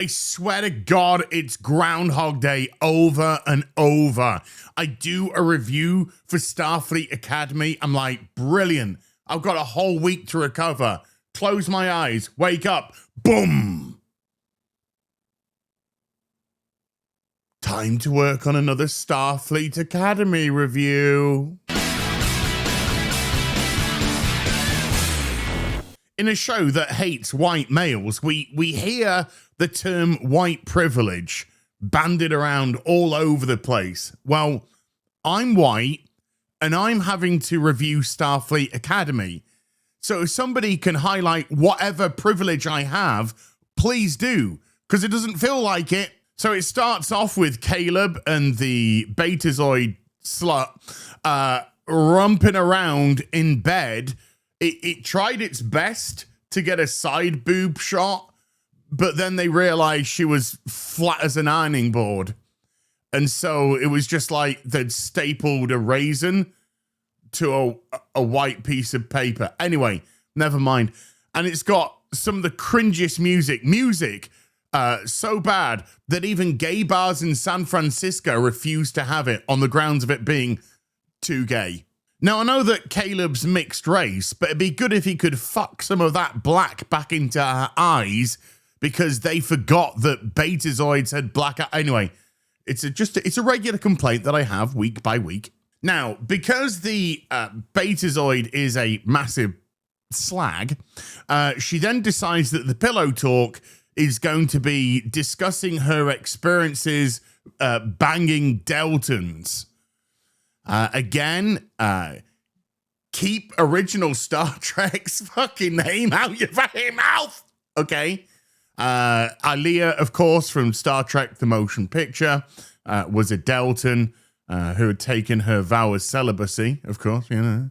I swear to God, it's Groundhog Day over and over. I do a review for Starfleet Academy. I'm like, brilliant. I've got a whole week to recover. Close my eyes, wake up, boom. Time to work on another Starfleet Academy review. In a show that hates white males, we hear the term white privilege banded around all over the place. Well, I'm white and I'm having to review Starfleet Academy. So if somebody can highlight whatever privilege I have, please do, because it doesn't feel like it. So it starts off with Caleb and the Betazoid slut rumping around in bed. It tried its best to get a side boob shot, but then they realized she was flat as an ironing board. And so it was just like they'd stapled a raisin to a white piece of paper. Anyway, never mind. And it's got some of the cringiest music, so bad that even gay bars in San Francisco refuse to have it on the grounds of it being too gay. Now, I know that Caleb's mixed race, but it'd be good if he could fuck some of that black back into her eyes because they forgot that Betazoids had black eyes. Anyway, it's a regular complaint that I have week by week. Now, because the Betazoid is a massive slag, she then decides that the Pillow Talk is going to be discussing her experiences banging Deltons. Again, keep original Star Trek's fucking name out your fucking mouth. Okay. Aliyah, of course, from Star Trek The Motion Picture, was a Delton who had taken her vow of celibacy, of course, you know.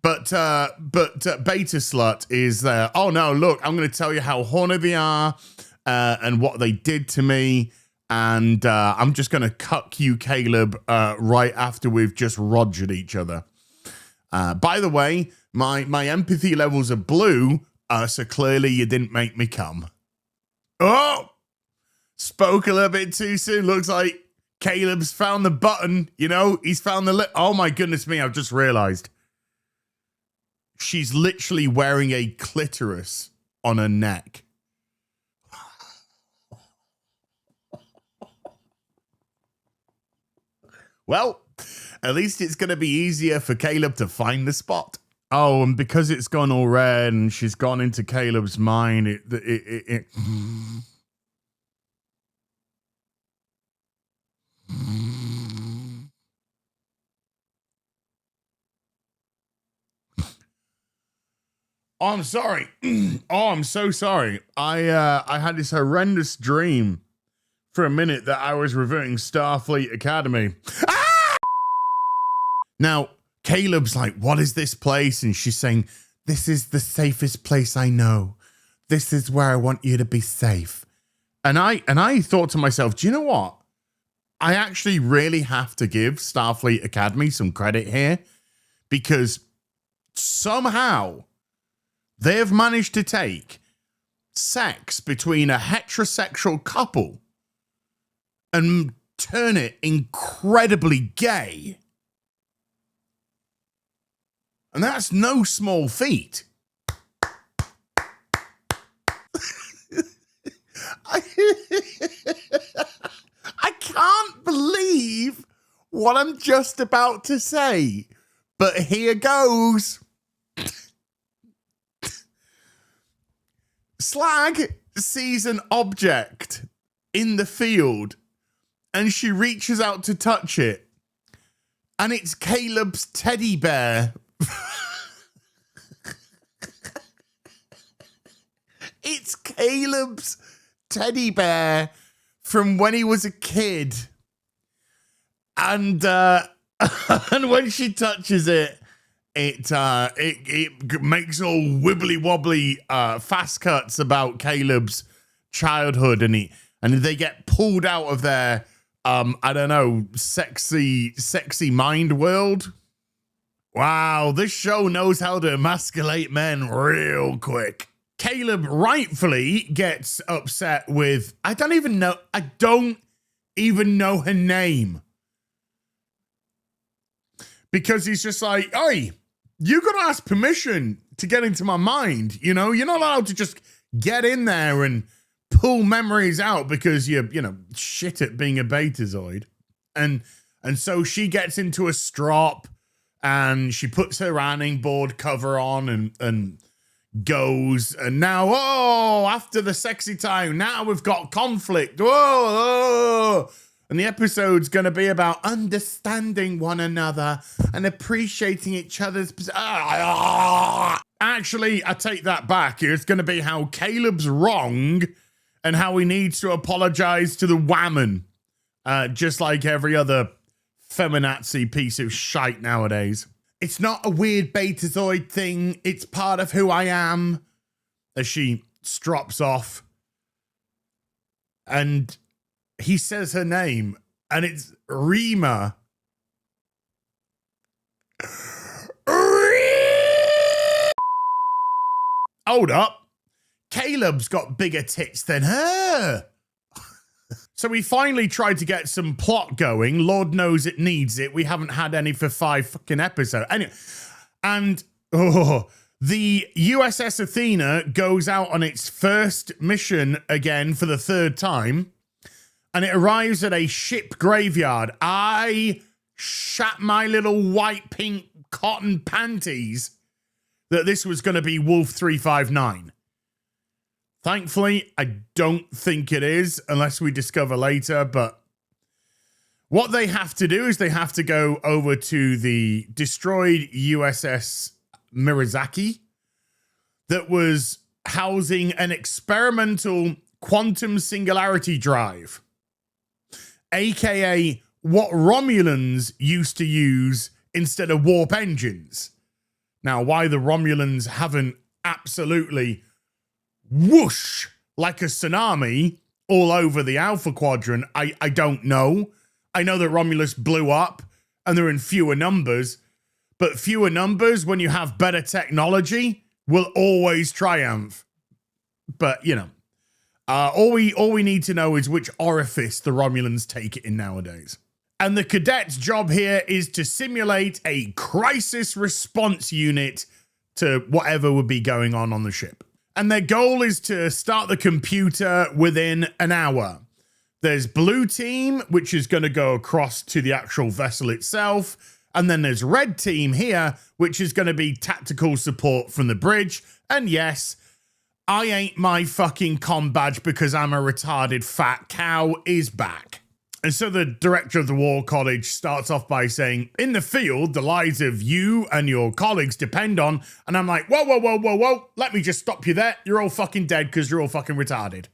But Beta Slut is there. Oh, no, look, I'm going to tell you how horny they are and what they did to me. And I'm just going to cuck you, Caleb, right after we've just rogered each other. By the way, my empathy levels are blue, so clearly you didn't make me come. Oh! Spoke a little bit too soon. Looks like Caleb's found the button, you know? He's found the oh my goodness me, I've just realized. She's literally wearing a clitoris on her neck. Well, at least it's going to be easier for Caleb to find the spot. Oh, and because it's gone all red and she's gone into Caleb's mind, Oh, I'm sorry. Oh, I'm so sorry. I had this horrendous dream for a minute that I was reviewing Starfleet Academy. Ah! Now, Caleb's like, what is this place? And she's saying, this is the safest place I know. This is where I want you to be safe. And I thought to myself, do you know what? I actually really have to give Starfleet Academy some credit here because somehow they have managed to take sex between a heterosexual couple and turn it incredibly gay. And that's no small feat. I can't believe what I'm just about to say, but here goes. Slag sees an object in the field and she reaches out to touch it. And it's Caleb's teddy bear. It's Caleb's teddy bear from when he was a kid. And and when she touches it, it makes all wibbly wobbly fast cuts about Caleb's childhood, and they get pulled out of their I don't know, sexy mind world. Wow, this show knows how to emasculate men real quick. Caleb rightfully gets upset with, I don't even know her name. Because he's just like, hey, you got to ask permission to get into my mind. You know, you're not allowed to just get in there and pull memories out because you're, shit at being a betazoid. And so she gets into a strop and she puts her running board cover on and goes. And now, after the sexy time, now we've got conflict. Whoa. And the episode's going to be about understanding one another and appreciating each other's... Actually, I take that back. It's going to be how Caleb's wrong and how he needs to apologize to the woman. Just like every other feminazi piece of shite nowadays. It's not a weird betazoid thing. It's part of who I am. As she strops off. And... he says her name, and it's Rima. Hold up. Caleb's got bigger tits than her. So we finally tried to get some plot going. Lord knows it needs it. We haven't had any for 5 fucking episodes. Anyway, and the USS Athena goes out on its first mission again for the 3rd time. And it arrives at a ship graveyard. I shat my little white pink cotton panties that this was going to be Wolf 359. Thankfully, I don't think it is, unless we discover later. But what they have to do is they have to go over to the destroyed USS Mirazaki that was housing an experimental quantum singularity drive. AKA what Romulans used to use instead of warp engines. Now, why the Romulans haven't absolutely whoosh like a tsunami all over the Alpha Quadrant, I don't know. I know that Romulus blew up and they're in fewer numbers, but fewer numbers when you have better technology will always triumph. But, all we need to know is which orifice the Romulans take it in nowadays. And the cadets' job here is to simulate a crisis response unit to whatever would be going on the ship. And their goal is to start the computer within an hour. There's blue team, which is going to go across to the actual vessel itself. And then there's red team here, which is going to be tactical support from the bridge. And yes, I ain't my fucking comm badge because I'm a retarded fat cow is back. And so the director of the War College starts off by saying, in the field, the lives of you and your colleagues depend on, and I'm like, whoa. Let me just stop you there. You're all fucking dead because you're all fucking retarded.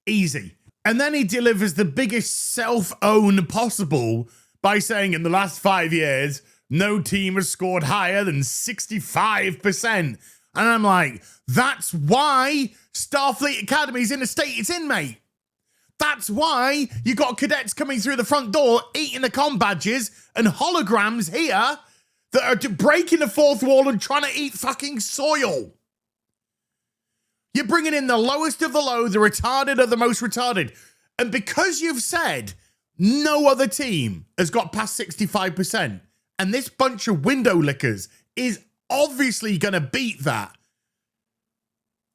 Easy. And then he delivers the biggest self-own possible by saying in the last 5 years, no team has scored higher than 65%. And I'm like, that's why Starfleet Academy's in the state it's in, mate. That's why you got cadets coming through the front door, eating the comm badges, and holograms here that are breaking the 4th wall and trying to eat fucking soil. You're bringing in the lowest of the low, the retarded of the most retarded. And because you've said no other team has got past 65%, and this bunch of window lickers is obviously going to beat that.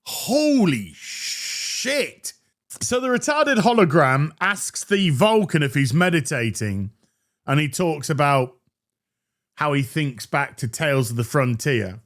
Holy shit. So the retarded hologram asks the Vulcan if he's meditating, and he talks about how he thinks back to Tales of the Frontier.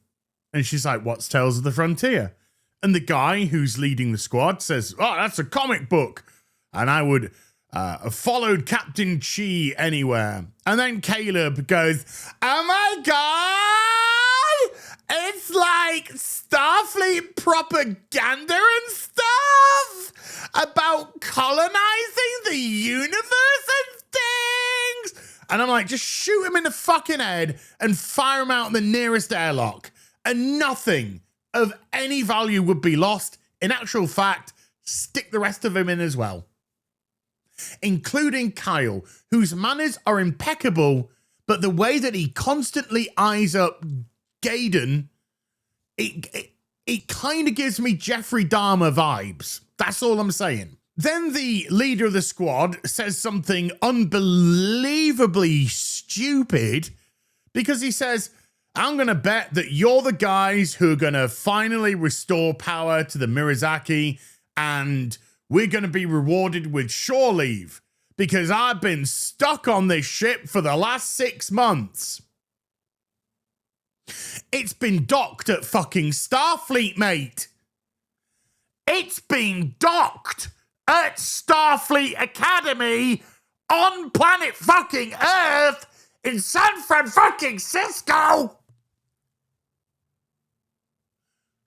And she's like, what's Tales of the Frontier? And the guy who's leading the squad says, oh, that's a comic book. And I would have followed Captain Chi anywhere. And then Caleb goes, oh my God, it's like Starfleet propaganda and stuff about colonizing the universe and things. And I'm like, just shoot him in the fucking head and fire him out in the nearest airlock. And nothing of any value would be lost. In actual fact, stick the rest of him in as well. Including Kyle, whose manners are impeccable, but the way that he constantly eyes up Gaydon, It kind of gives me Jeffrey Dahmer vibes. That's all I'm saying. Then the leader of the squad says something unbelievably stupid because he says, I'm going to bet that you're the guys who are going to finally restore power to the Mirazaki, and we're going to be rewarded with shore leave because I've been stuck on this ship for the last 6 months. It's been docked at fucking Starfleet, mate. It's been docked at Starfleet Academy on planet fucking Earth in San Francisco.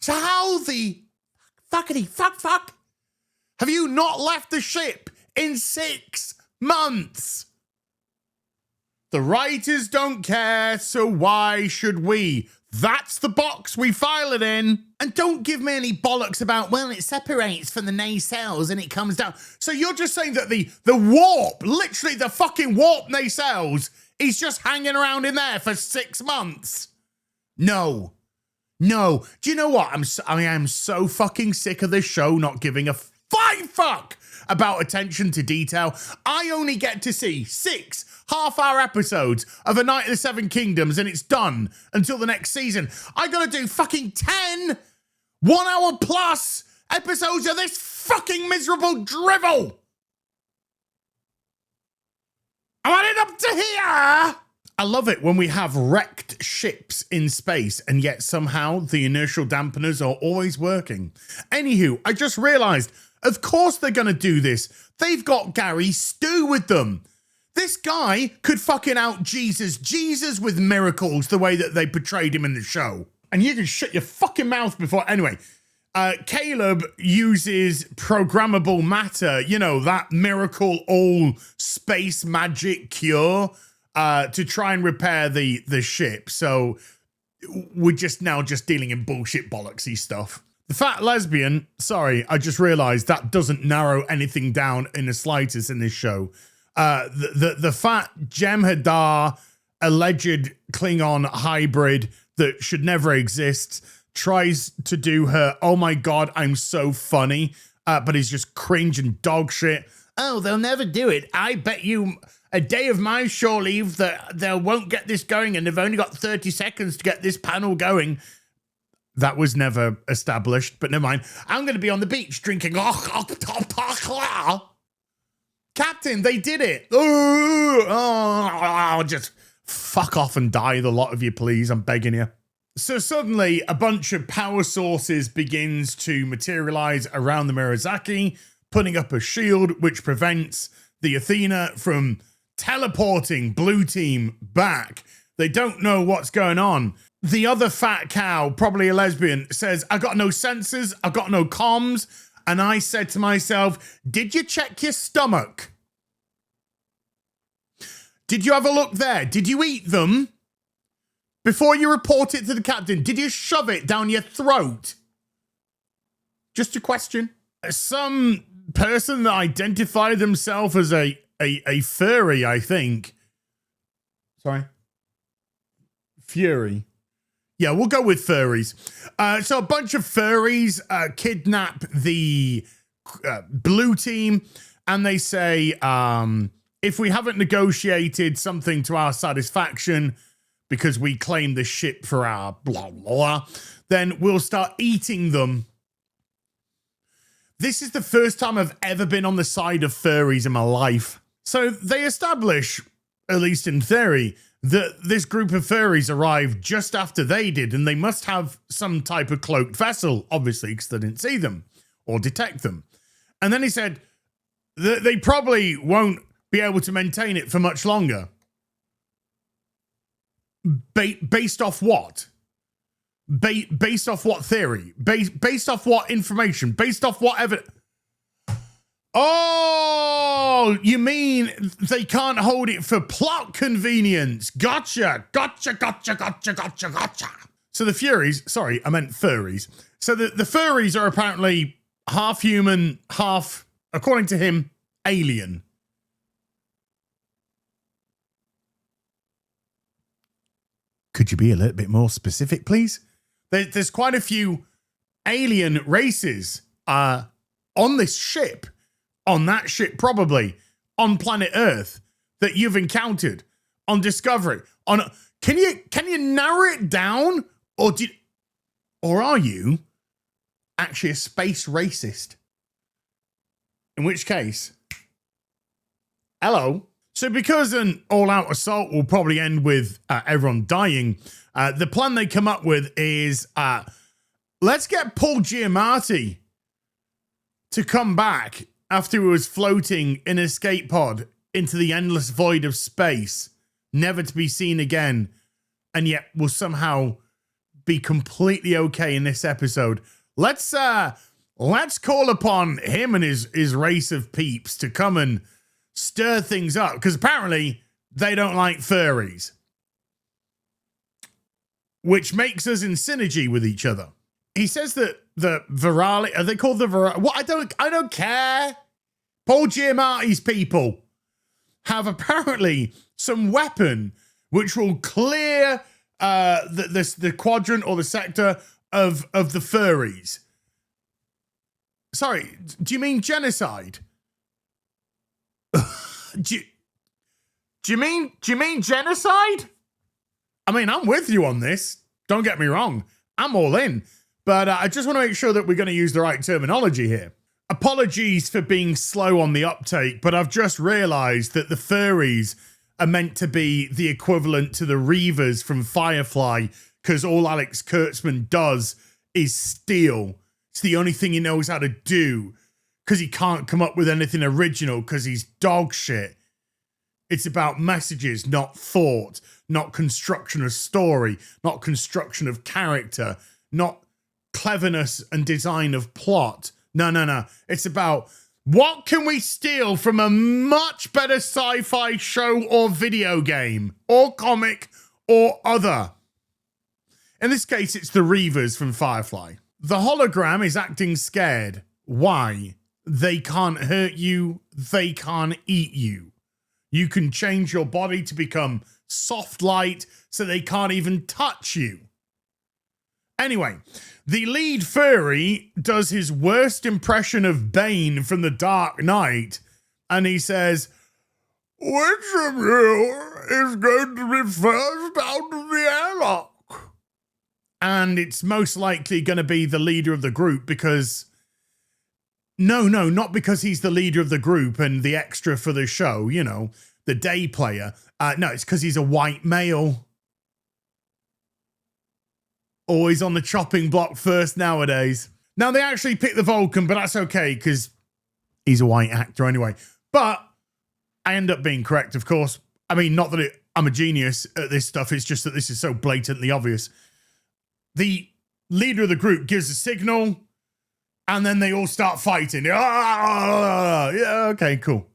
So how the fuck have you not left the ship in 6 months? The writers don't care, so why should we? That's the box we file it in. And don't give me any bollocks about, well, it separates from the nacelles and it comes down. So you're just saying that the warp, literally the fucking warp nacelles, is just hanging around in there for 6 months? No. Do you know what? I am so fucking sick of this show not giving a flying fuck about attention to detail. I only get to see 6 half-hour episodes of A Night of the Seven Kingdoms and it's done until the next season. I gotta do fucking 10 1-hour plus episodes of this fucking miserable drivel. I want it up to here. I love it when we have wrecked ships in space and yet somehow the inertial dampeners are always working. Anywho, I just realized, of course they're going to do this. They've got Gary Stu with them. This guy could fucking out Jesus with miracles the way that they portrayed him in the show. And you can shut your fucking mouth before... Anyway, Caleb uses programmable matter, you know, that miracle all space magic cure to try and repair the ship. So we're just dealing in bullshit bollocksy stuff. The fat lesbian, sorry, I just realized that doesn't narrow anything down in the slightest in this show. The fat Jem'Hadar alleged Klingon hybrid that should never exist tries to do her, oh my God, I'm so funny, but is just cringe and dog shit. Oh, they'll never do it. I bet you a day of my shore leave that they won't get this going and they've only got 30 seconds to get this panel going. That was never established, but never mind. I'm going to be on the beach drinking. Captain, they did it. Just fuck off and die, the lot of you, please. I'm begging you. So suddenly, a bunch of power sources begins to materialize around the Mirazaki, putting up a shield which prevents the Athena from teleporting Blue Team back. They don't know what's going on. The other fat cow, probably a lesbian, says, I got no sensors, I got no comms. And I said to myself, did you check your stomach? Did you have a look there? Did you eat them? Before you report it to the captain, did you shove it down your throat? Just a question. Some person that identified themselves as a furry, I think. Sorry. Fury. Yeah, we'll go with furries. So a bunch of furries kidnap the Blue Team, and they say, if we haven't negotiated something to our satisfaction because we claim the ship for our blah, blah, then we'll start eating them. This is the first time I've ever been on the side of furries in my life. So they establish, at least in theory, that this group of furries arrived just after they did, and they must have some type of cloaked vessel, obviously, because they didn't see them or detect them. And then he said that they probably won't be able to maintain it for much longer. Based off what? Based off what theory? Based off what information? Based off what evidence? Oh, you mean they can't hold it for plot convenience? Gotcha. So the Furies, sorry, I meant furries. So the furries are apparently half human, half, according to him, alien. Could you be a little bit more specific, please? There's quite a few alien races on this ship, on that ship probably, on planet Earth that you've encountered on Discovery? Can you narrow it down, or are you actually a space racist? In which case, hello. So because an all-out assault will probably end with everyone dying, the plan they come up with is let's get Paul Giamatti to come back after he was floating in an escape pod into the endless void of space, never to be seen again, and yet will somehow be completely okay in this episode. Let's call upon him and his race of peeps to come and stir things up, because apparently they don't like furries, which makes us in synergy with each other. He says that the virali, are they called the virali? What? I don't care. Paul Giamatti's people have apparently some weapon which will clear the quadrant or the sector of the furries. Sorry, do you mean genocide? Do you mean genocide? I mean, I'm with you on this. Don't get me wrong. I'm all in. But I just want to make sure that we're going to use the right terminology here. Apologies for being slow on the uptake, but I've just realized that the furries are meant to be the equivalent to the Reavers from Firefly, because all Alex Kurtzman does is steal. It's the only thing he knows how to do, because he can't come up with anything original because he's dog shit. It's about messages, not thought, not construction of story, not construction of character, not cleverness and design of plot. No. It's about what can we steal from a much better sci-fi show or video game or comic or other. In this case, it's the Reavers from Firefly. The hologram is acting scared. Why? They can't hurt you. They can't eat you. You can change your body to become soft light so they can't even touch you. Anyway, the lead furry does his worst impression of Bane from The Dark Knight, and he says, "Which of you is going to be first out of the airlock?" And it's most likely going to be the leader of the group, because... No, not because he's the leader of the group and the extra for the show, you know, the day player. No, it's because he's a white male. Always on the chopping block first nowadays. Now, they actually picked the Vulcan, but that's okay, because he's a white actor anyway. But I end up being correct, of course. I mean, not that I'm a genius at this stuff. It's just that this is so blatantly obvious. The leader of the group gives a signal, and then they all start fighting. Yeah, okay, cool.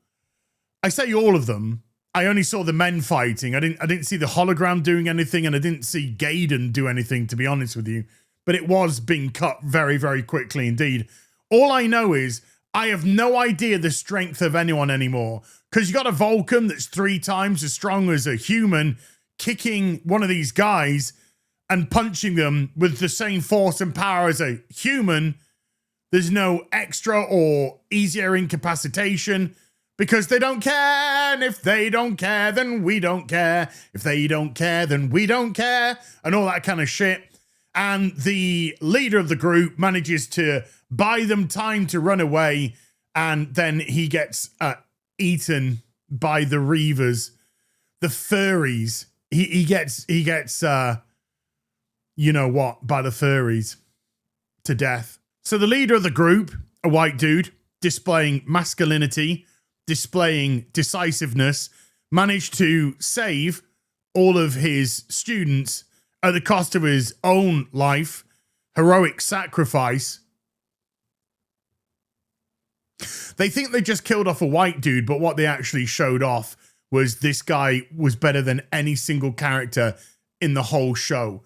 I say all of them. I only saw the men fighting. I didn't see the hologram doing anything, and I didn't see Gaiden do anything, to be honest with you. But it was being cut very, very quickly indeed. All I know is I have no idea the strength of anyone anymore, because you got a Vulcan that's 3 times as strong as a human kicking one of these guys and punching them with the same force and power as a human. There's no extra or easier incapacitation, because they don't care, and if they don't care, then we don't care. If they don't care, then we don't care, and all that kind of shit. And the leader of the group manages to buy them time to run away, and then he gets eaten by the Reavers, the furries. He gets you know what, by the furries to death. So the leader of the group, a white dude, displaying masculinity, displaying decisiveness, managed to save all of his students at the cost of his own life. Heroic sacrifice. They think they just killed off a white dude, but what they actually showed off was this guy was better than any single character in the whole show,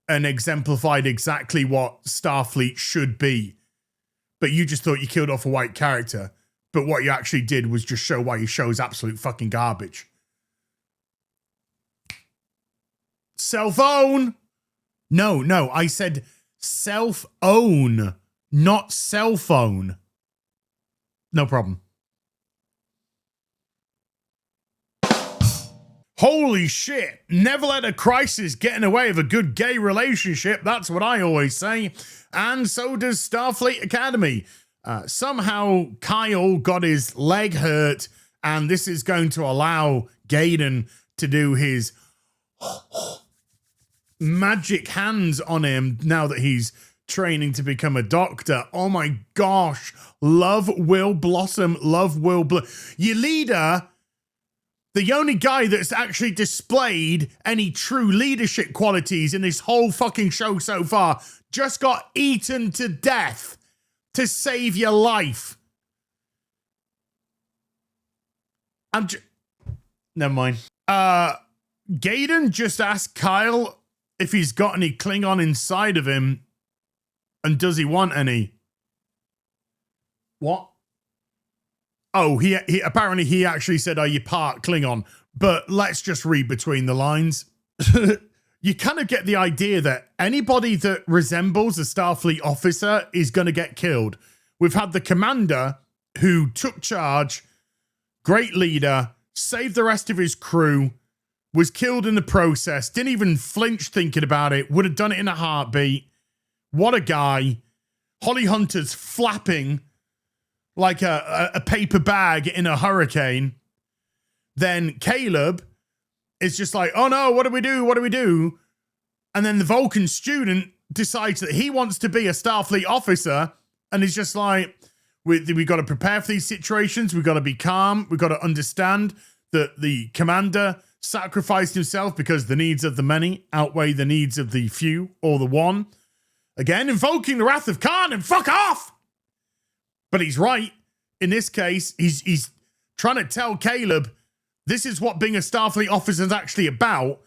and exemplified exactly what Starfleet should be. But you just thought you killed off a white character. But what you actually did was just show why your show is absolute fucking garbage. Self-own. No, I said self-own. not cell phone. No problem. Holy shit. Never let a crisis get in the way of a good gay relationship. That's what I always say. And so does Starfleet Academy. Somehow Kyle got his leg hurt, and this is going to allow Gaiden to do his magic hands on him now that he's training to become a doctor. Oh my gosh. Love will blossom. Love will your leader, the only guy that's actually displayed any true leadership qualities in this whole fucking show so far, just got eaten to death to save your life. Never mind. Gaiden just asked Kyle if he's got any Klingon inside of him, and does he want any? What? Oh, he apparently he actually said, "Are you part Klingon?" But let's just read between the lines. You kind of get the idea that anybody that resembles a Starfleet officer is going to get killed. We've had the commander who took charge, great leader, saved the rest of his crew, was killed in the process, didn't even flinch thinking about it, would have done it in a heartbeat. What a guy. Holly Hunter's flapping like a paper bag in a hurricane. Then Caleb is just like, oh no, what do we do? What do we do? And then the Vulcan student decides that he wants to be a Starfleet officer, and he's just like, we got to prepare for these situations. We've got to be calm. We've got to understand that the commander sacrificed himself because the needs of the many outweigh the needs of the few or the one. Again, invoking the wrath of Khan and fuck off. But he's right. In this case, he's trying to tell Caleb this is what being a Starfleet officer is actually about,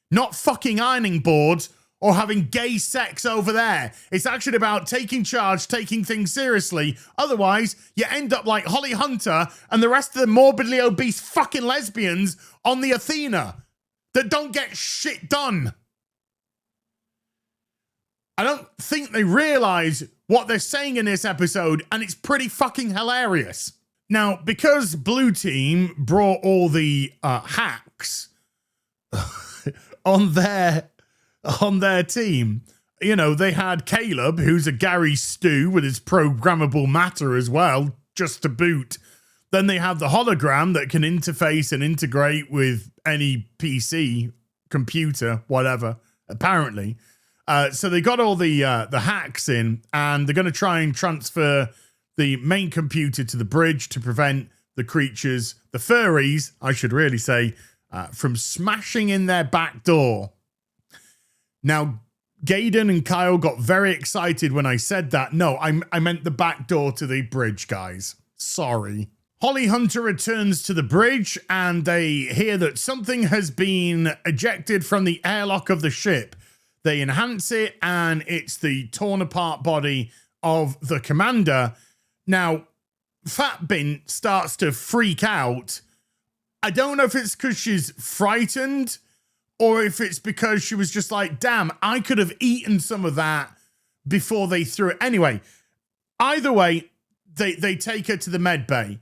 not fucking ironing boards or having gay sex over there. It's actually about taking charge, taking things seriously. Otherwise, you end up like Holly Hunter and the rest of the morbidly obese fucking lesbians on the Athena that don't get shit done. I don't think they realize what they're saying in this episode, and it's pretty fucking hilarious. Now, because Blue Team brought all the hacks on their team, you know, they had Caleb, who's a Gary Stu with his programmable matter as well, just to boot. Then they have the hologram that can interface and integrate with any PC, computer, whatever, apparently. So they got all the hacks in, and they're going to try and transfer the main computer to the bridge to prevent the creatures, the furries, I should really say, from smashing in their back door. Now, Gaiden and Kyle got very excited when I said that. No, I meant the back door to the bridge, guys. Sorry. Holly Hunter returns to the bridge, and they hear that something has been ejected from the airlock of the ship. They enhance it, and it's the torn apart body of the commander. Now, Fat Bint starts to freak out. I don't know if it's because she's frightened or if it's because she was just like, damn, I could have eaten some of that before they threw it. Anyway, either way, they take her to the med bay,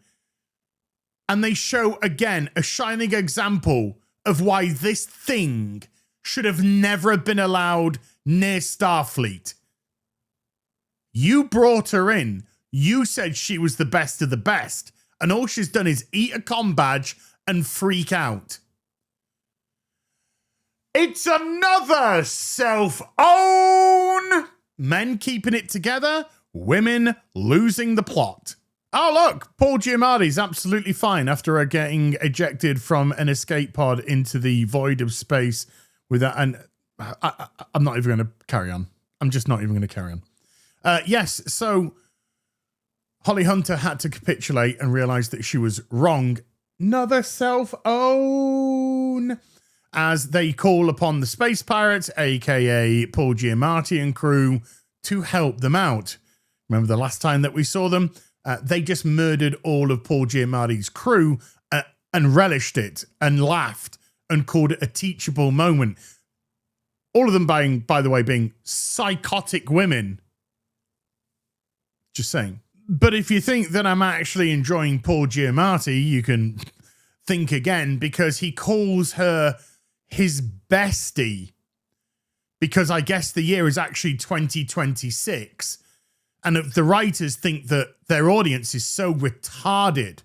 and they show, again, a shining example of why this thing should have never been allowed near Starfleet. You brought her in. You said she was the best of the best, and all she's done is eat a comm badge and freak out. It's another self-own. Men keeping it together, women losing the plot. Oh, look, Paul Giamatti's absolutely fine after getting ejected from an escape pod into the void of space with that. And I'm not even going to carry on. I'm just not even going to carry on. Yes, so Holly Hunter had to capitulate and realize that she was wrong. Another self-own. As they call upon the space pirates, aka Paul Giamatti and crew, to help them out. Remember the last time that we saw them? They just murdered all of Paul Giamatti's crew and relished it and laughed and called it a teachable moment. All of them, by the way, being psychotic women. Just saying. But if you think that I'm actually enjoying Paul Giamatti, you can think again, because he calls her his bestie. Because I guess the year is actually 2026. And the writers think that their audience is so retarded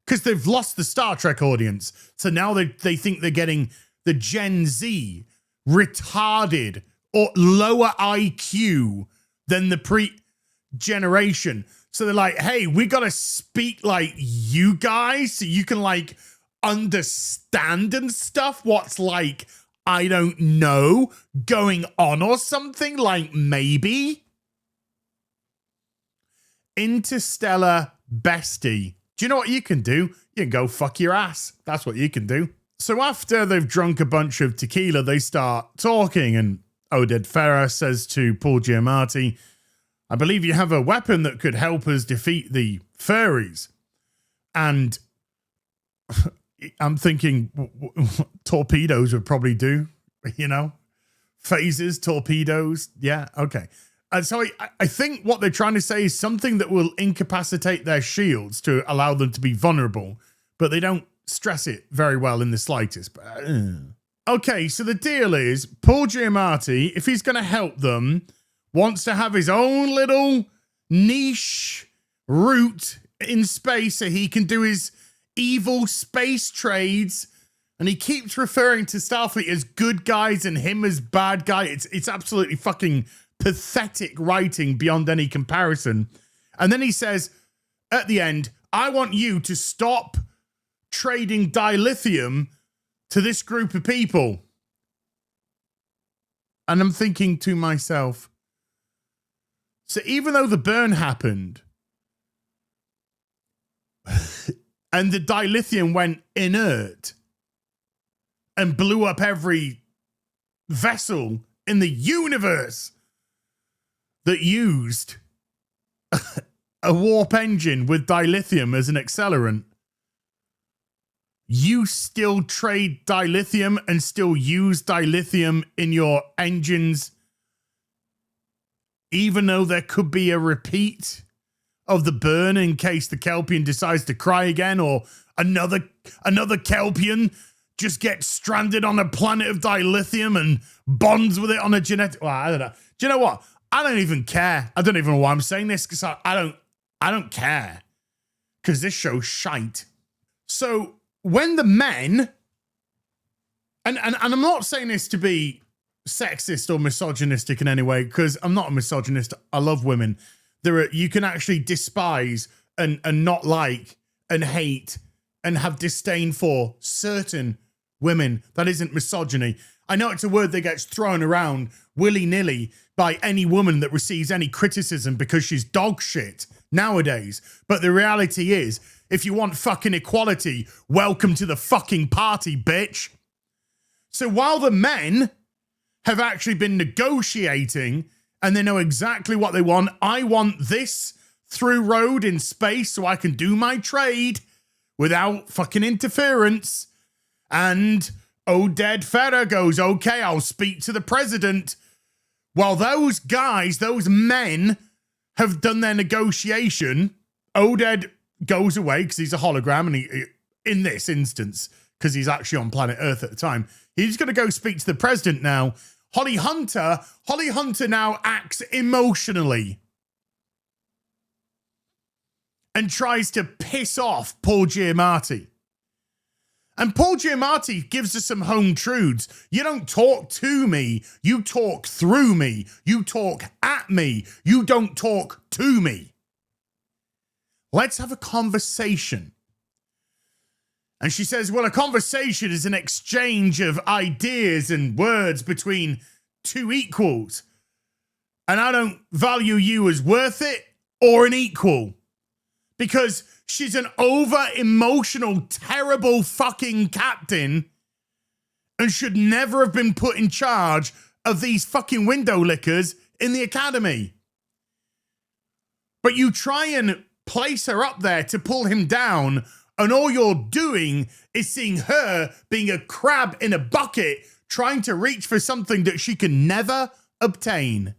because they've lost the Star Trek audience. So now they think they're getting the Gen Z, retarded or lower IQ than the pre-generation. So they're like, hey, we got to speak like you guys so you can like understand and stuff what's like, I don't know, going on or something, like maybe. Interstellar bestie. Do you know what you can do? You can go fuck your ass. That's what you can do. So after they've drunk a bunch of tequila, they start talking, and Oded Ferrer says to Paul Giamatti, I believe you have a weapon that could help us defeat the furries. And I'm thinking torpedoes would probably do, you know, phasers, torpedoes. Yeah, okay. And so I think what they're trying to say is something that will incapacitate their shields to allow them to be vulnerable, but they don't stress it very well in the slightest. Okay, so the deal is Paul Giamatti, if he's going to help them, wants to have his own little niche route in space so he can do his evil space trades, and he keeps referring to Starfleet as good guys and him as bad guy. It's absolutely fucking pathetic writing beyond any comparison. And then he says at the end, I want you to stop trading dilithium to this group of people. And I'm thinking to myself, so even though the burn happened and the dilithium went inert and blew up every vessel in the universe that used a warp engine with dilithium as an accelerant, you still trade dilithium and still use dilithium in your engines, even though there could be a repeat of the burn in case the Kelpian decides to cry again, or another Kelpian just gets stranded on a planet of dilithium and bonds with it on a genetic... Well, I don't know. Do you know what? I don't even care. I don't even know why I'm saying this, because I don't care. Because this show's shite. So when the men... And I'm not saying this to be sexist or misogynistic in any way, because I'm not a misogynist. I love women. You can actually despise and not like and hate and have disdain for certain women. That isn't misogyny. I know it's a word that gets thrown around willy-nilly by any woman that receives any criticism because she's dog shit nowadays. But the reality is, if you want fucking equality, welcome to the fucking party, bitch. So while the men have actually been negotiating and they know exactly what they want, I want this through road in space so I can do my trade without fucking interference. And Oded Ferrer goes, okay, I'll speak to the president. While those guys, those men, have done their negotiation, Oded goes away because he's a hologram, and he, in this instance, because he's actually on planet Earth at the time, he's going to go speak to the president now. Holly Hunter now acts emotionally and tries to piss off Paul Giamatti. And Paul Giamatti gives us some home truths. You don't talk to me. You talk through me. You talk at me. You don't talk to me. Let's have a conversation. And she says, well, a conversation is an exchange of ideas and words between two equals. And I don't value you as worth it or an equal. Because she's an over-emotional, terrible fucking captain and should never have been put in charge of these fucking window lickers in the academy. But you try and place her up there to pull him down, and all you're doing is seeing her being a crab in a bucket trying to reach for something that she can never obtain.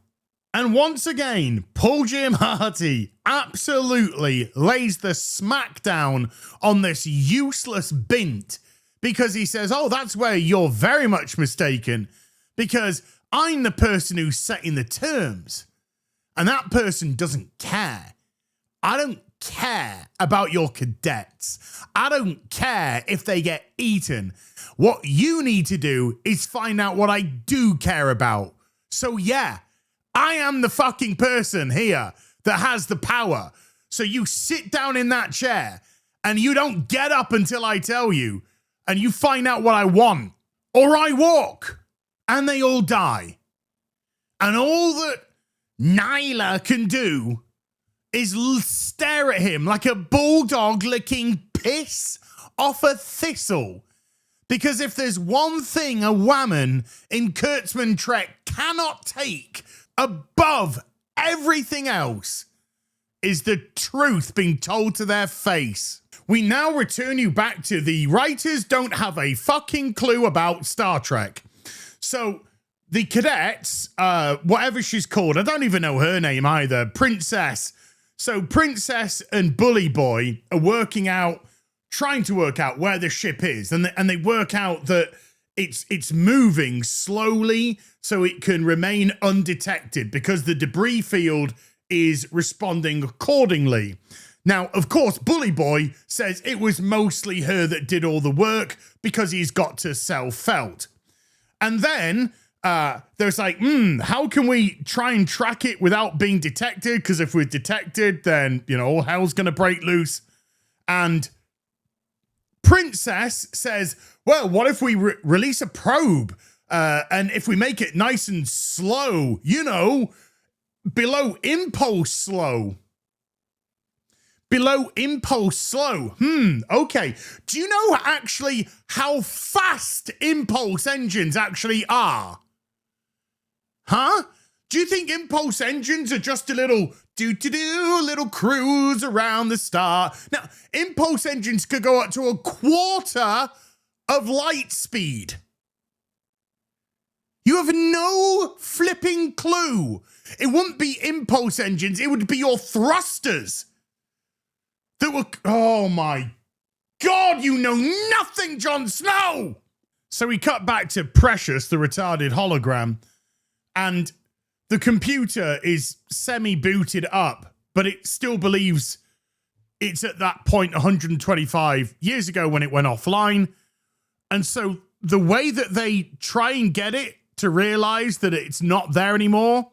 And once again, Paul Giamatti absolutely lays the smackdown on this useless bint because he says, oh, that's where you're very much mistaken because I'm the person who's setting the terms and that person doesn't care. I don't care about your cadets. I don't care if they get eaten. What you need to do is find out what I do care about. So yeah, I am the fucking person here that has the power. So you sit down in that chair and you don't get up until I tell you and you find out what I want or I walk and they all die. And all that Nyla can do is stare at him like a bulldog licking piss off a thistle. Because if there's one thing a woman in Kurtzman Trek cannot take above everything else is the truth being told to their face. We now return you back to the writers don't have a fucking clue about Star Trek. So the cadets, whatever she's called, I don't even know her name either, Princess. So Princess and Bully Boy are trying to work out where the ship is. And they work out that it's moving slowly so it can remain undetected because the debris field is responding accordingly. Now, of course, Bully Boy says it was mostly her that did all the work because he's got to sell felt. And then there's like, how can we try and track it without being detected? Because if we're detected, then, all hell's going to break loose. And Princess says, well, what if we release a probe? And if we make it nice and slow, below impulse slow. Below impulse slow. Okay. Do you know actually how fast impulse engines actually are? Huh? Do you think impulse engines are just a little little cruise around the star? Now, impulse engines could go up to a quarter of light speed. You have no flipping clue. It wouldn't be impulse engines. It would be your thrusters that were... Oh, my God, you know nothing, Jon Snow! So we cut back to Precious, the retarded hologram, and the computer is semi-booted up, but it still believes it's at that point 125 years ago when it went offline. And so the way that they try and get it to realize that it's not there anymore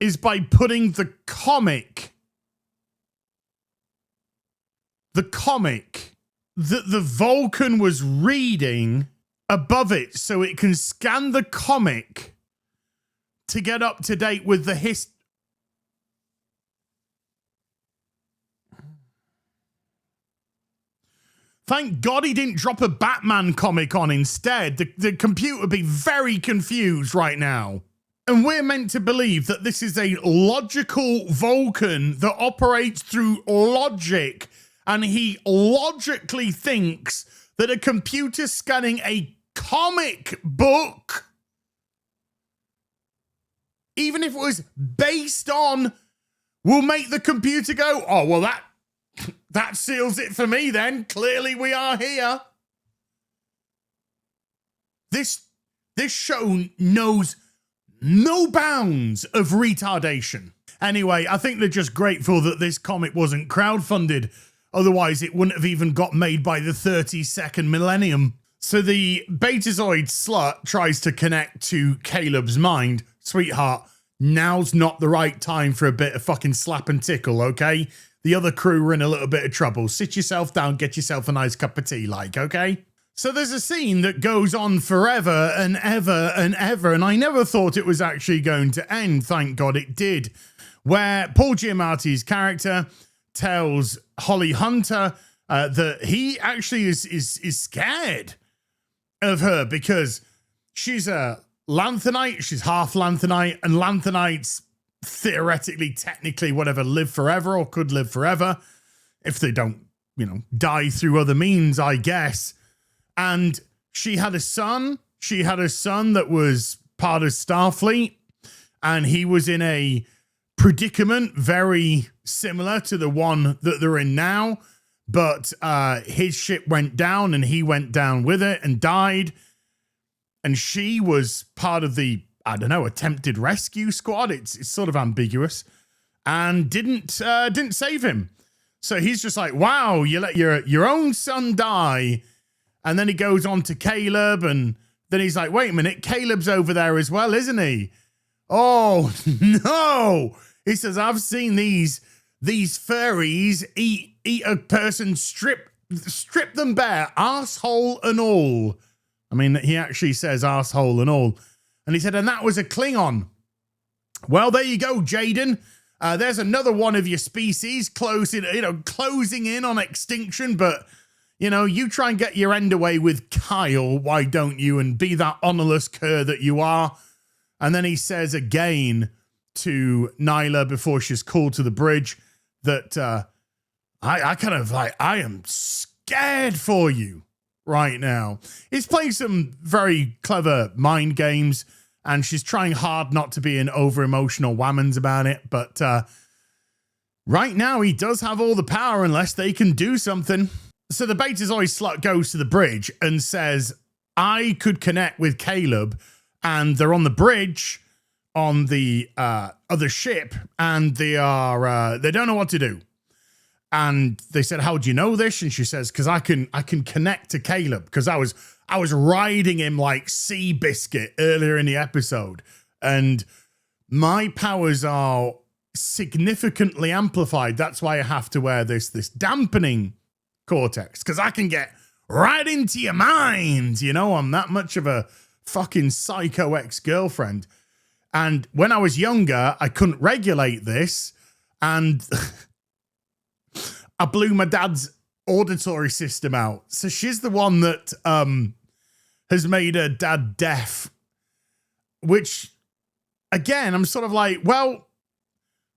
is by putting the comic that the Vulcan was reading above it so it can scan the comic to get up to date with the Thank God he didn't drop a Batman comic on instead. The computer would be very confused right now. And we're meant to believe that this is a logical Vulcan that operates through logic. And he logically thinks that a computer scanning a comic book, even if it was based on, will make the computer go, oh, well, that seals it for me then. Clearly we are here. This show knows no bounds of retardation. Anyway, I think they're just grateful that this comic wasn't crowdfunded. Otherwise, it wouldn't have even got made by the 32nd millennium. So the Betazoid slut tries to connect to Caleb's mind. Sweetheart, now's not the right time for a bit of fucking slap and tickle, okay? The other crew are in a little bit of trouble. Sit yourself down, get yourself a nice cup of tea, okay? So there's a scene that goes on forever and ever and ever, and I never thought it was actually going to end. Thank God it did. Where Paul Giamatti's character tells Holly Hunter that he actually is scared of her because she's a Lanthanite, she's half Lanthanite, and Lanthanites theoretically, technically, whatever, live forever or could live forever if they don't, die through other means, I guess. And she had a son that was part of Starfleet, and he was in a predicament very similar to the one that they're in now, but his ship went down and he went down with it and died, and she was part of the, I don't know, attempted rescue squad. It's sort of ambiguous, and didn't save him. So he's just like, wow, you let your own son die. And then he goes on to Caleb, and then he's like, wait a minute, Caleb's over there as well, isn't he? Oh, no. He says, I've seen these furries eat a person, strip them bare, arsehole and all. I mean, he actually says arsehole and all. And he said, and that was a Klingon. Well, there you go, Jaden. There's another one of your species closing in on extinction, but, you try and get your end away with Kyle, why don't you, and be that honorless cur that you are. And then he says again to Nyla before she's called to the bridge that I am scared for you right now. He's playing some very clever mind games, and she's trying hard not to be an over-emotional whammons about it. But right now, he does have all the power unless they can do something. So the Betazoid slut goes to the bridge and says, I could connect with Caleb, and they're on the bridge on the other ship, and they don't know what to do. And they said, how do you know this? And she says, because I can connect to Caleb, because I was riding him like Seabiscuit earlier in the episode, and my powers are significantly amplified. That's why I have to wear this dampening cortex, because I can get right into your mind. I'm that much of a fucking psycho ex-girlfriend. And when I was younger, I couldn't regulate this, and I blew my dad's auditory system out. So she's the one that has made her dad deaf, which, again, I'm sort of like, well,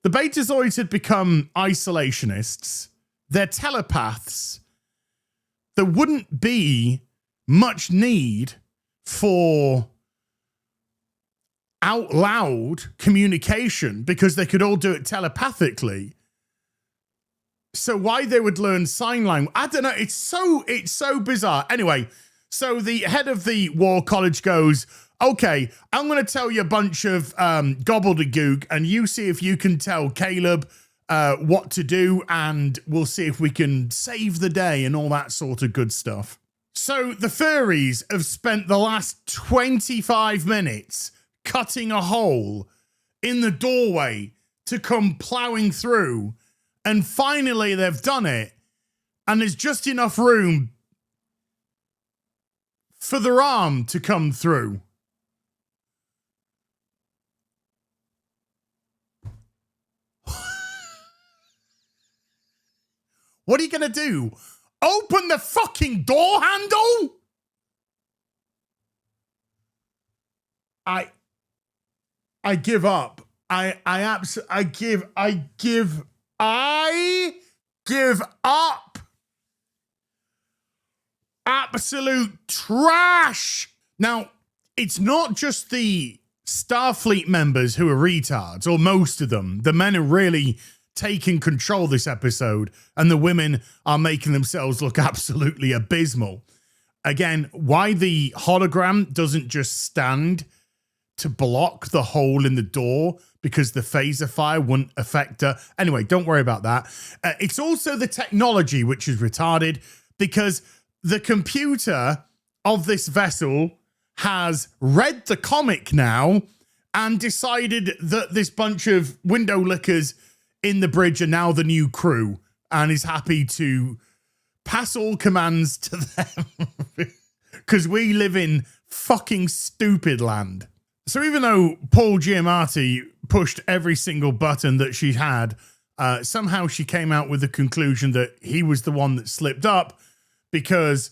the Betazoids had become isolationists. They're telepaths. There wouldn't be much need for out loud communication because they could all do it telepathically. So why they would learn sign language, I don't know. It's so bizarre. Anyway, so the head of the war college goes, okay, I'm going to tell you a bunch of gobbledygook, and you see if you can tell Caleb what to do, and we'll see if we can save the day and all that sort of good stuff. So the furries have spent the last 25 minutes cutting a hole in the doorway to come plowing through, and finally they've done it, and there's just enough room for their arm to come through. What are you going to do? Open the fucking door handle? I give up. I give up. Absolute trash. Now, it's not just the Starfleet members who are retards, or most of them. The men are really taking control this episode, and the women are making themselves look absolutely abysmal. Again, why the hologram doesn't just stand to block the hole in the door because the phaser fire wouldn't affect her. Anyway, don't worry about that. It's also the technology which is retarded, because the computer of this vessel has read the comic now and decided that this bunch of window lickers in the bridge are now the new crew, and is happy to pass all commands to them because we live in fucking stupid land. So even though Paul Giamatti pushed every single button that she had, somehow she came out with the conclusion that he was the one that slipped up, because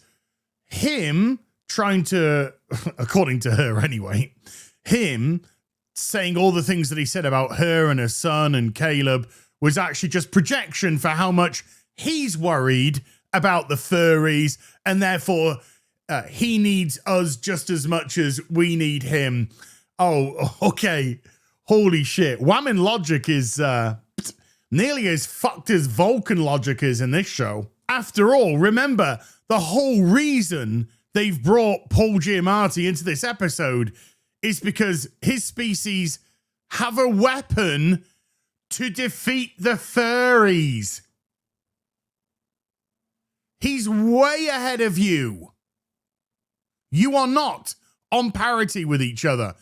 him trying to, according to her anyway, him saying all the things that he said about her and her son and Caleb was actually just projection for how much he's worried about the furries, and therefore he needs us just as much as we need him. Oh, okay. Holy shit. Whammon logic is nearly as fucked as Vulcan logic is in this show. After all, remember, the whole reason they've brought Paul Giamatti into this episode is because his species have a weapon to defeat the furries. He's way ahead of you. You are not on parity with each other.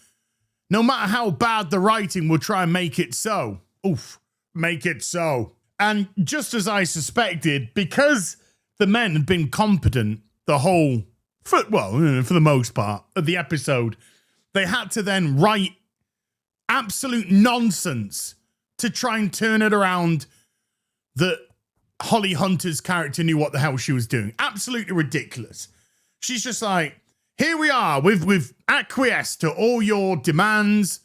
No matter how bad the writing will try and make it so. Oof, make it so. And just as I suspected, because the men had been competent the whole, for the most part of the episode, they had to then write absolute nonsense to try and turn it around that Holly Hunter's character knew what the hell she was doing. Absolutely ridiculous. She's just like, here we are, we've acquiesced to all your demands.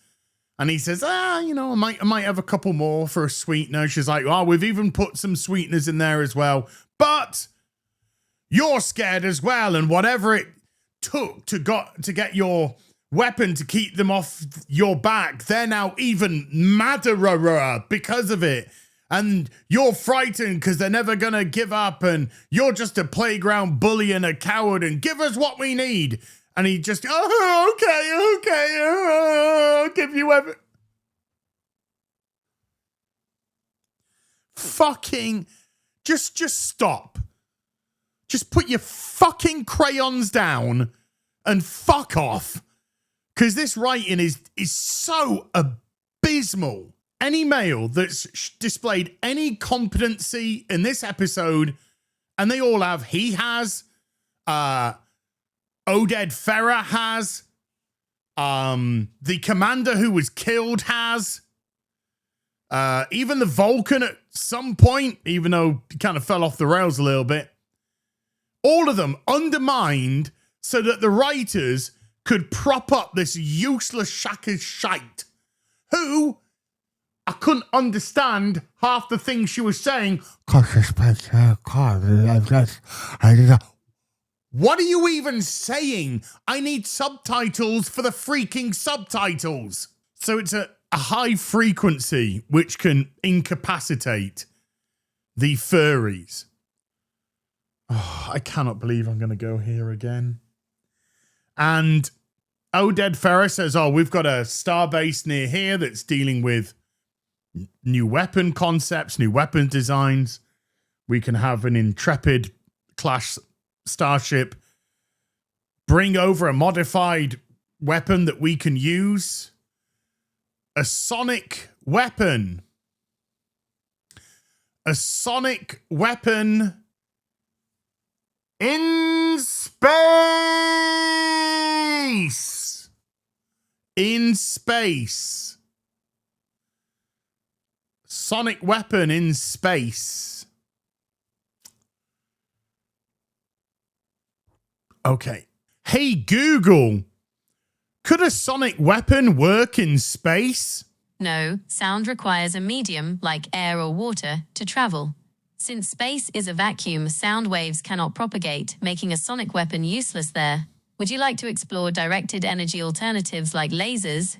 And he says, I might have a couple more for a sweetener. She's like, we've even put some sweeteners in there as well. But you're scared as well. And whatever it took to get your weapon to keep them off your back, they're now even madder because of it. And you're frightened because they're never going to give up. And you're just a playground bully and a coward. And give us what we need. And he just, okay, I'll give you everything. Fucking, just stop. Just put your fucking crayons down and fuck off. Because this writing is so abysmal. Any male that's displayed any competency in this episode, and they all have, he has, Oded Ferrer has, the commander who was killed has, even the Vulcan at some point, even though he kind of fell off the rails a little bit, all of them undermined so that the writers could prop up this useless shacker's shite, who I couldn't understand half the things she was saying. What are you even saying? I need subtitles for the freaking subtitles. So it's a high frequency which can incapacitate the furries. Oh, I cannot believe I'm going to go here again. And Oded Ferrer says, we've got a starbase near here that's dealing with new weapon concepts, new weapon designs. We can have an Intrepid class starship bring over a modified weapon that we can use. A sonic weapon. A sonic weapon in space. In space. Sonic weapon in space. Okay. Hey, Google, could a sonic weapon work in space? No, sound requires a medium, like air or water, to travel. Since space is a vacuum, sound waves cannot propagate, making a sonic weapon useless there. Would you like to explore directed energy alternatives like lasers?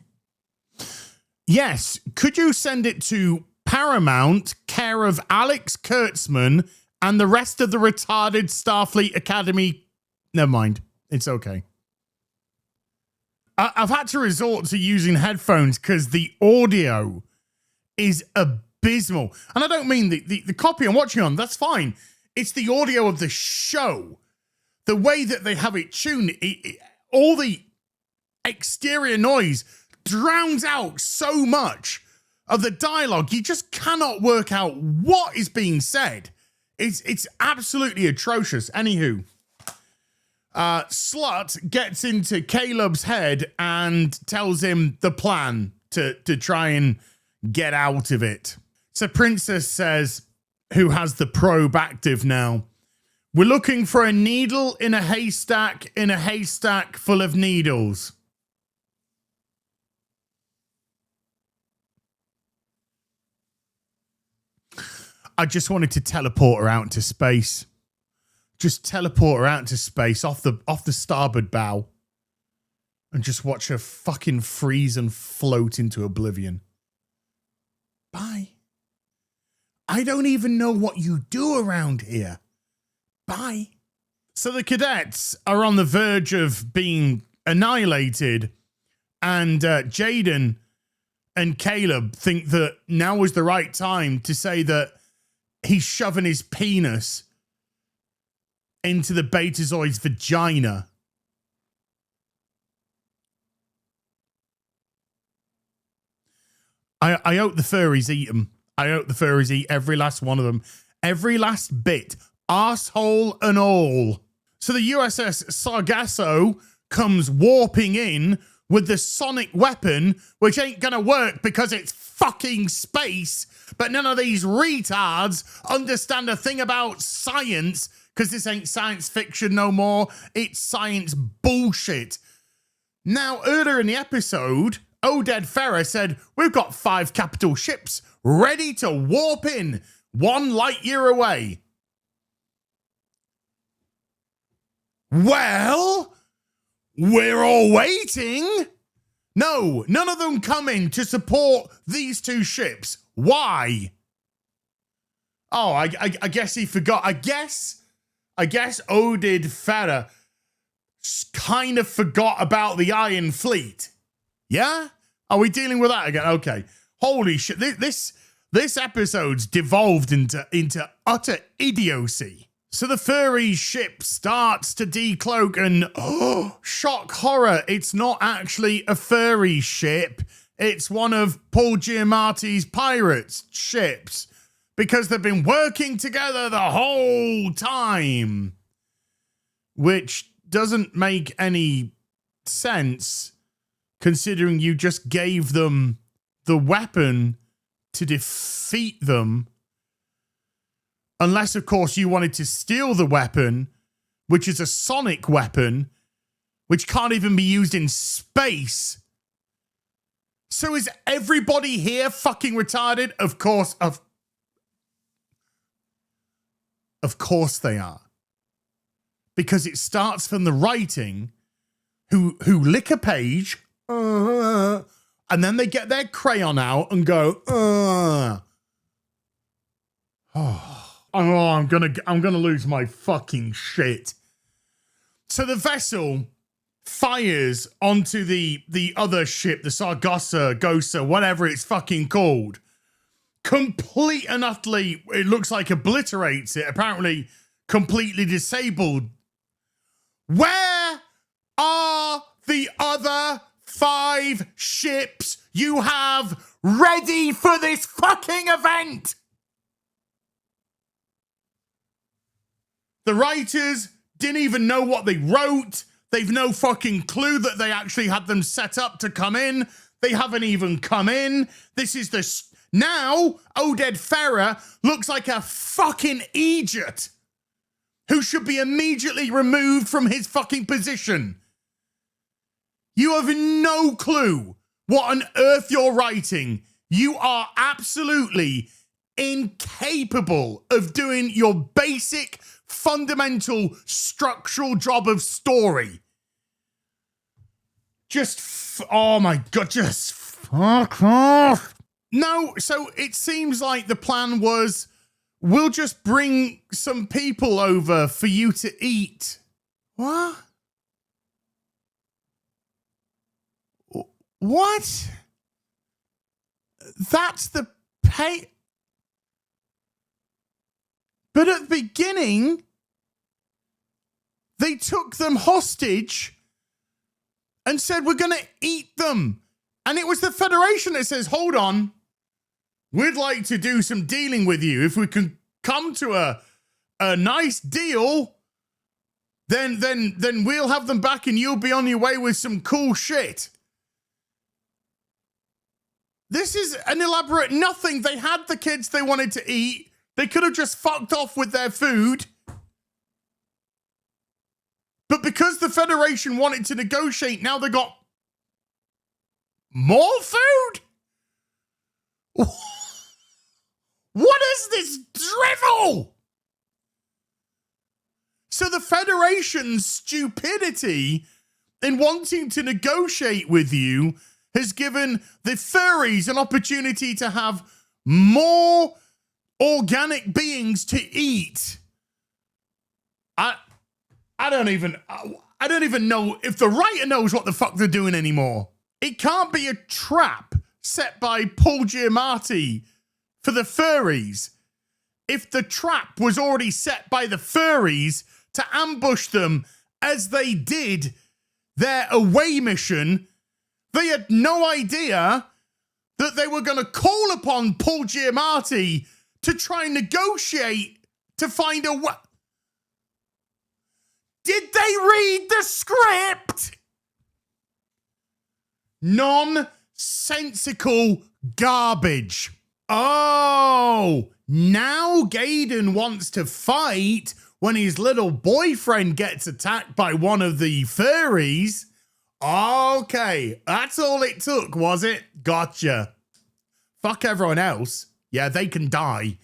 Yes. Could you send it to Paramount, care of Alex Kurtzman and the rest of the retarded Starfleet Academy? Never mind. It's okay. I've had to resort to using headphones because the audio is abysmal. And I don't mean the copy I'm watching on. That's fine. It's the audio of the show. The way that they have it tuned. All the exterior noise drowns out so much of the dialogue. You just cannot work out what is being said. It's absolutely atrocious. Anywho. Slut gets into Caleb's head and tells him the plan to try and get out of it. So Princess says, who has the probe active now, we're looking for a needle in a haystack full of needles. I just wanted to teleport her out into space. Just teleport her out into space off the starboard bow. and just watch her fucking freeze and float into oblivion. Bye. I don't even know what you do around here. Bye. So the cadets are on the verge of being annihilated, and Jaden and Caleb think that now is the right time to say that he's shoving his penis into the Betazoid's vagina. I hope the furries eat them. I hope the furries eat every last one of them. Every last bit. Arsehole and all. So the USS Sargasso comes warping in with the sonic weapon, which ain't gonna work because it's fucking space. But none of these retards understand a thing about science, because this ain't science fiction no more. It's science bullshit. Now, earlier in the episode, Oded Ferrer said, we've got 5 capital ships ready to warp in 1 light year away. Well, we're all waiting. No, none of them coming to support these 2 ships. Why? Oh, I guess he forgot. I guess Oded Ferrer kind of forgot about the Iron Fleet. Yeah? Are we dealing with that again? Okay. Holy shit. This episode's devolved into utter idiocy. So the furry ship starts to decloak and shock horror. It's not actually a furry ship. It's one of Paul Giamatti's pirates ships, because they've been working together the whole time, which doesn't make any sense considering you just gave them the weapon to defeat them. Unless, of course, you wanted to steal the weapon, which is a sonic weapon, which can't even be used in space. So is everybody here fucking retarded? Of course they are. Because it starts from the writing, who lick a page, and then they get their crayon out and go, I'm gonna lose my fucking shit. So the vessel fires onto the other ship, the Sargasso, Gosa, whatever it's fucking called. Complete and utterly, it looks like obliterates it. Apparently completely disabled. Where are the other 5 ships you have ready for this fucking event? The writers didn't even know what they wrote. They've no fucking clue that they actually had them set up to come in. They haven't even come in. This is now Oded Ferrer looks like a fucking idiot who should be immediately removed from his fucking position. You have no clue what on earth you're writing. You are absolutely incapable of doing your basic, fundamental, structural job of story. Oh my God, just fuck off. No, so it seems like the plan was, we'll just bring some people over for you to eat. What? What? That's the pay. But at the beginning, they took them hostage and said, we're going to eat them. And it was the Federation that says, hold on, we'd like to do some dealing with you. If we can come to a nice deal, then we'll have them back and you'll be on your way with some cool shit. This is an elaborate nothing. They had the kids they wanted to eat. They could have just fucked off with their food. But because the Federation wanted to negotiate, now they got more food? What is this drivel? So the Federation's stupidity in wanting to negotiate with you has given the furries an opportunity to have more organic beings to eat. I don't even know if the writer knows what the fuck they're doing anymore. It can't be a trap set by Paul Giamatti for the furries. If the trap was already set by the furries to ambush them as they did their away mission, they had no idea that they were going to call upon Paul Giamatti to try and negotiate to find a way. Did they read the script? Nonsensical garbage. Oh, now Gaiden wants to fight when his little boyfriend gets attacked by one of the furries. Okay, that's all it took, was it? Gotcha. Fuck everyone else. Yeah, they can die,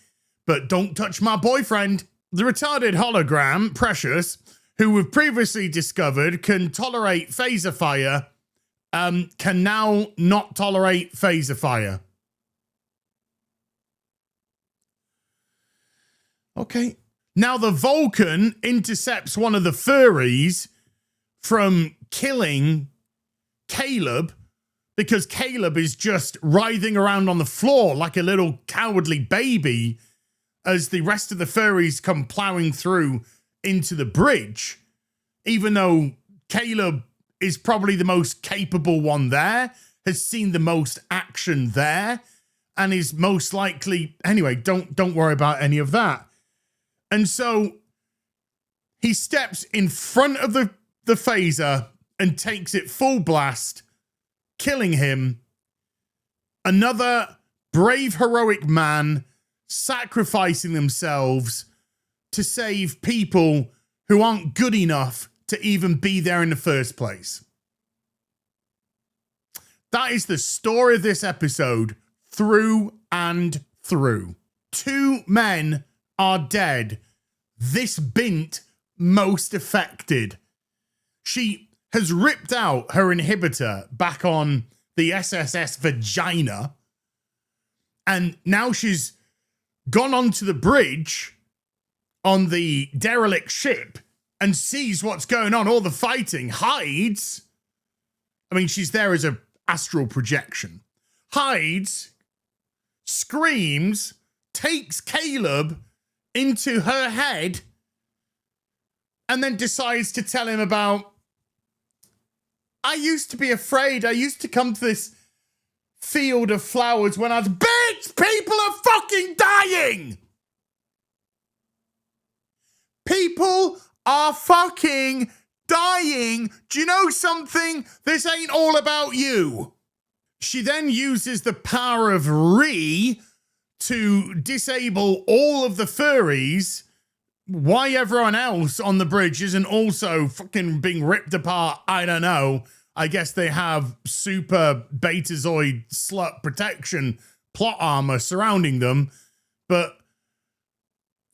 but don't touch my boyfriend. The retarded hologram, Precious, who we've previously discovered can tolerate phaser fire, can now not tolerate phaser fire. Okay. Now the Vulcan intercepts one of the furries from killing Caleb because Caleb is just writhing around on the floor like a little cowardly baby as the rest of the furries come plowing through into the bridge, even though Caleb is probably the most capable one there, has seen the most action there, and is most likely... Anyway, don't worry about any of that. And so he steps in front of the phaser and takes it full blast, killing him. Another brave, heroic man sacrificing themselves to save people who aren't good enough to even be there in the first place. That is the story of this episode, through and through. 2 men are dead. This bint most affected. She has ripped out her inhibitor back on the SSS Vagina, and now she's gone onto the bridge on the derelict ship and sees what's going on, all the fighting, hides. I mean, she's there as a astral projection. Hides, screams, takes Caleb into her head, and then decides to tell him about, I used to be afraid. I used to come to this field of flowers when I was, bitch, people are fucking dying. People are fucking dying. Do you know something? This ain't all about you. She then uses the power of Ree to disable all of the furries. Why everyone else on the bridge isn't also fucking being ripped apart, I don't know. I guess they have super Betazoid slut protection plot armor surrounding them. But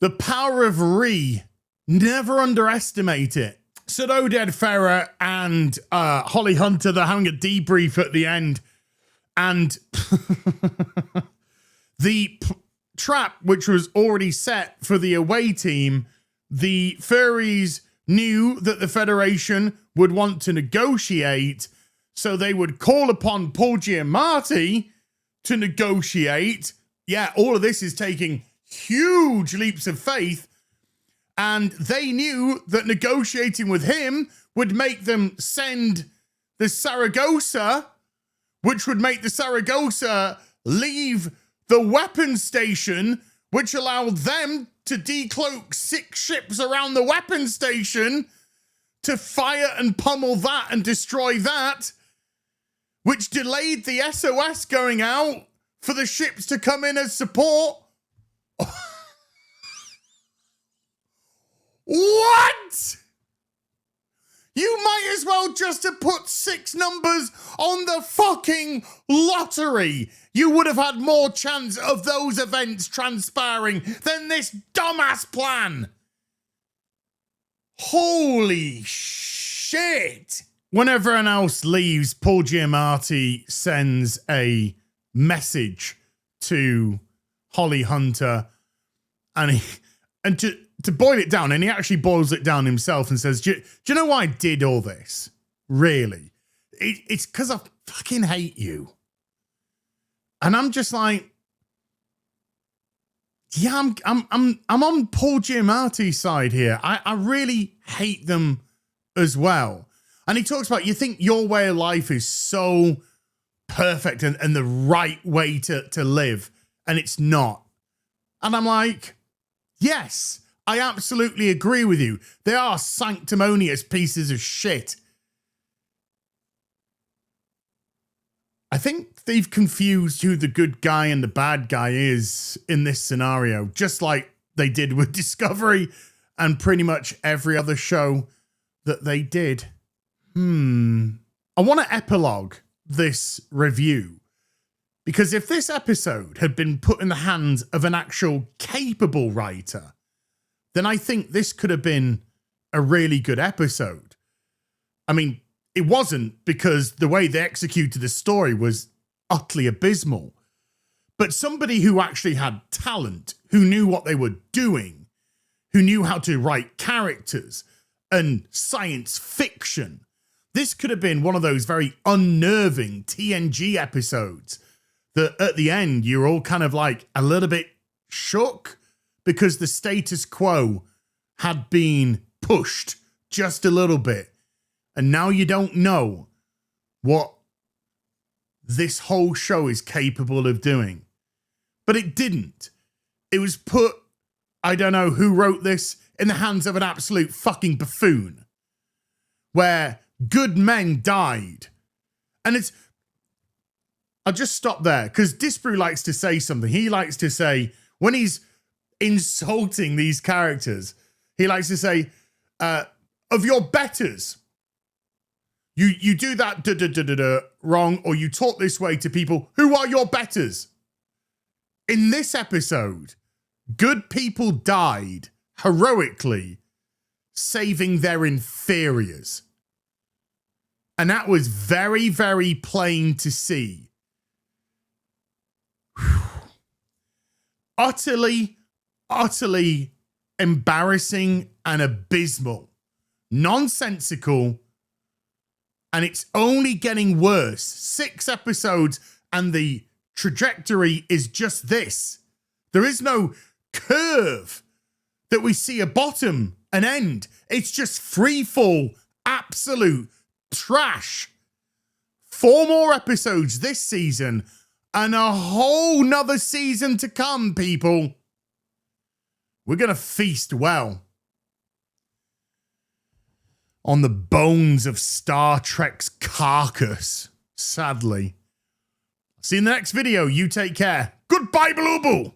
the power of Ree, never underestimate it. So Oded Ferrer and Holly Hunter, they're having a debrief at the end. And the trap, which was already set for the away team, the furries knew that the Federation would want to negotiate, so they would call upon Paul Giamatti to negotiate. Yeah, all of this is taking huge leaps of faith, and they knew that negotiating with him would make them send the Saragossa, which would make the Saragossa leave the weapon station, which allowed them to decloak 6 ships around the weapon station to fire and pummel that and destroy that, which delayed the SOS going out for the ships to come in as support. What? You might as well just have put 6 numbers on the fucking lottery. You would have had more chance of those events transpiring than this dumbass plan. Holy shit. when everyone else leaves, Paul Giamatti sends a message to Holly Hunter, and to boil it down, and he actually boils it down himself and says, do you know why I did all this? Really? It's because I fucking hate you. And I'm just like, yeah, I'm on Paul Giamatti's side here. I really hate them as well. And he talks about, you think your way of life is so perfect and the right way to live, and it's not. And I'm like, yes, I absolutely agree with you. They are sanctimonious pieces of shit. I think they've confused who the good guy and the bad guy is in this scenario, just like they did with Discovery and pretty much every other show that they did. I want to epilogue this review, because if this episode had been put in the hands of an actual capable writer, then I think this could have been a really good episode. I mean, it wasn't, because the way they executed the story was utterly abysmal. But somebody who actually had talent, who knew what they were doing, who knew how to write characters and science fiction, this could have been one of those very unnerving TNG episodes that at the end you're all kind of like a little bit shook because the status quo had been pushed just a little bit. And now you don't know what this whole show is capable of doing. But it didn't. It was put, I don't know who wrote this, in the hands of an absolute fucking buffoon, where good men died. And it's, I'll just stop there, because Disbrew likes to say something. He likes to say, when he's insulting these characters, he likes to say, of your betters. You do that wrong, or you talk this way to people who are your betters. In this episode, good people died heroically, saving their inferiors. And that was very, very plain to see. Whew. Utterly embarrassing and abysmal. Nonsensical. And it's only getting worse. 6 episodes and the trajectory is just this. There is no curve that we see a bottom, an end. It's just free fall, absolute trash. 4 more episodes this season and a whole nother season to come, people. We're going to feast well on the bones of Star Trek's carcass, sadly. See you in the next video. You take care. Goodbye, Blue Bull.